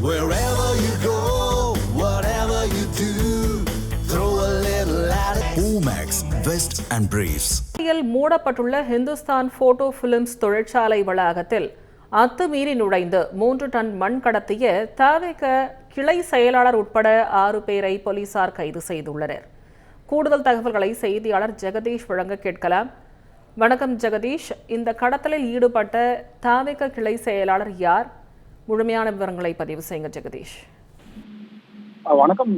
Wherever you go, whatever you do, throw a little at it. Omax, Vest and Briefs. மூடப்பட்டுள்ள Hindustan photo films தொழிற்சாலை வளாகத்தில் அத்துமீறி நுழைந்து 3 ton மண் கடத்திய தவிக கிளை செயலாளர் உட்பட 6 பேரை போலீசார் கைது செய்துள்ளனர். கூடுதல் தகவல்களை செய்தியாளர் ஜெகதீஷ் வழங்க கேட்கலாம். வணக்கம் ஜெகதீஷ், இந்த கடத்தலில் ஈடுபட்ட தவிக கிளை செயலாளர் யார்? முழுமையான விவரங்களை பதிவு செய்யுங்க ஜெகதீஷ். வணக்கம்.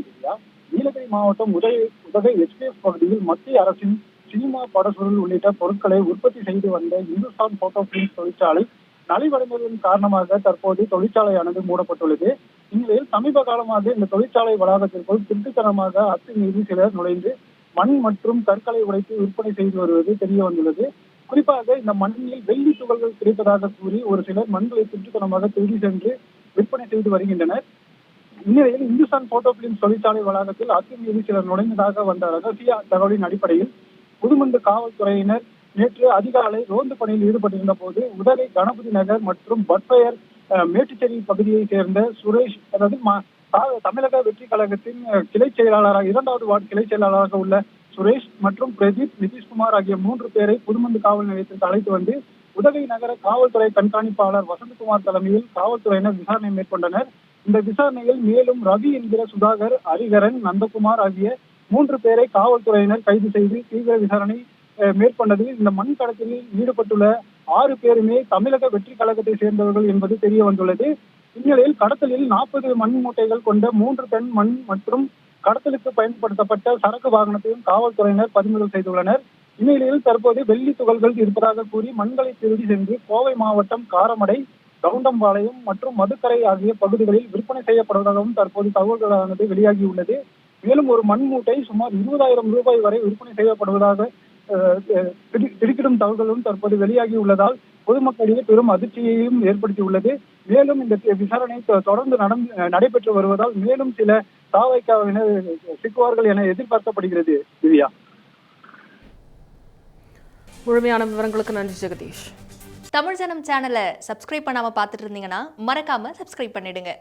நீலகிரி மாவட்டம் உதகை எச்பிஎஸ் பகுதியில் மத்திய அரசின் சினிமா படசுருள் உள்ளிட்ட பொருட்களை உற்பத்தி செய்து வந்த இந்துஸ்தான் போட்டோ பிலிம்ஸ் தொழிற்சாலை நலிவடைந்ததன் காரணமாக தற்போது தொழிற்சாலையானது மூடப்பட்டுள்ளது. இந்நிலையில் சமீப காலமாக இந்த தொழிற்சாலை வளாகத்திற்குள் திருட்டுத்தனமாக அத்துமீறி சிலர் நுழைந்து மண் மற்றும் கற்களை உடைத்து விற்பனை செய்து வருவது தெரிய வந்துள்ளது. குறிப்பாக இந்த மண்ணில் வெள்ளி துகள்கள் கிடைப்பதாக கூறி ஒரு சிலர் மண்களை திருட்டுத்தனமாக திருடி சென்று விற்பனை செய்து வருகின்றனர். இந்நிலையில் இந்துஸ்தான் போட்டோ பிலிம்ஸ் தொழிற்சாலை வளாகத்தில் அத்துமீறி சிலர் நுழைந்ததாக வந்த ரகசிய தகவலின் அடிப்படையில் புதுமண்டு காவல்துறையினர் நேற்று அதிகாலை ரோந்து பணியில் ஈடுபட்டிருந்த போது உதகை கணபதி நகர் மற்றும் பட்பயர் மேட்டுச்சேரி பகுதியை சேர்ந்த சுரேஷ், அதாவது தமிழக வெற்றி கழகத்தின் கிளை செயலாளராக 2வது வார்டு கிளை செயலாளராக உள்ள சுரேஷ் மற்றும் பிரதீப், நிதிஷ்குமார் ஆகிய 3 பேரை புதுமண்டு காவல் நிலையத்திற்கு அழைத்து வந்து உதகை நகர காவல்துறை கண்காணிப்பாளர் வசந்தகுமார் தலைமையில் காவல்துறையினர் விசாரணை மேற்கொண்டனர். இந்த விசாரணையில் மேலும் ரவி என்கிற சுதாகர், ஹரிகரன், நந்தகுமார் ஆகிய 3 பேரை காவல்துறையினர் கைது செய்து தீவிர விசாரணை மேற்கொண்டதில் இந்த மண் கடத்தலில் ஈடுபட்டுள்ள 6 பேருமே தமிழக வெற்றி கழகத்தை சேர்ந்தவர்கள் என்பது தெரிய வந்துள்ளது. இந்நிலையில் கடத்தலில் 40 மண் மூட்டைகள் கொண்ட 3 டன் மண் மற்றும் கடத்தலுக்கு பயன்படுத்தப்பட்ட சரக்கு வாகனத்தையும் காவல்துறையினர் பறிமுதல் செய்துள்ளனர். இந்நிலையில் தற்போது வெள்ளி துகள்கள் இருப்பதாக கூறி மண்களை திருடி சென்று கோவை மாவட்டம் காரமடை, கவுண்டம்பாளையம் மற்றும் மதுக்கரை ஆகிய பகுதிகளில் விற்பனை செய்யப்படுவதாகவும் தற்போது தகவல்களானது வெளியாகியுள்ளது. மேலும் ஒரு மண் மூட்டை சுமார் 20,000 ரூபாய் வரை விற்பனை செய்யப்படுவதாக திடுக்கிடும் தகவல்களும் தற்போது வெளியாகியுள்ளதால் பொதுமக்களிடையே பெரும் அதிர்ச்சியையும் ஏற்படுத்தியுள்ளது. மேலும் இந்த விசாரணை தொடர்ந்து நடைபெற்று வருவதால் மேலும் சில தாவைக்காவினர் சிக்குவார்கள் என எதிர்பார்க்கப்படுகிறது. திவ்யா, முழுமையான விவரங்களுக்கு நன்றி ஜெகதீஷ். தமிழ் ஜனம் சேனலை சப்ஸ்கிரைப் பண்ணாம பார்த்துட்டு இருந்தீங்கன்னா மறக்காம சப்ஸ்கிரைப் பண்ணிடுங்க.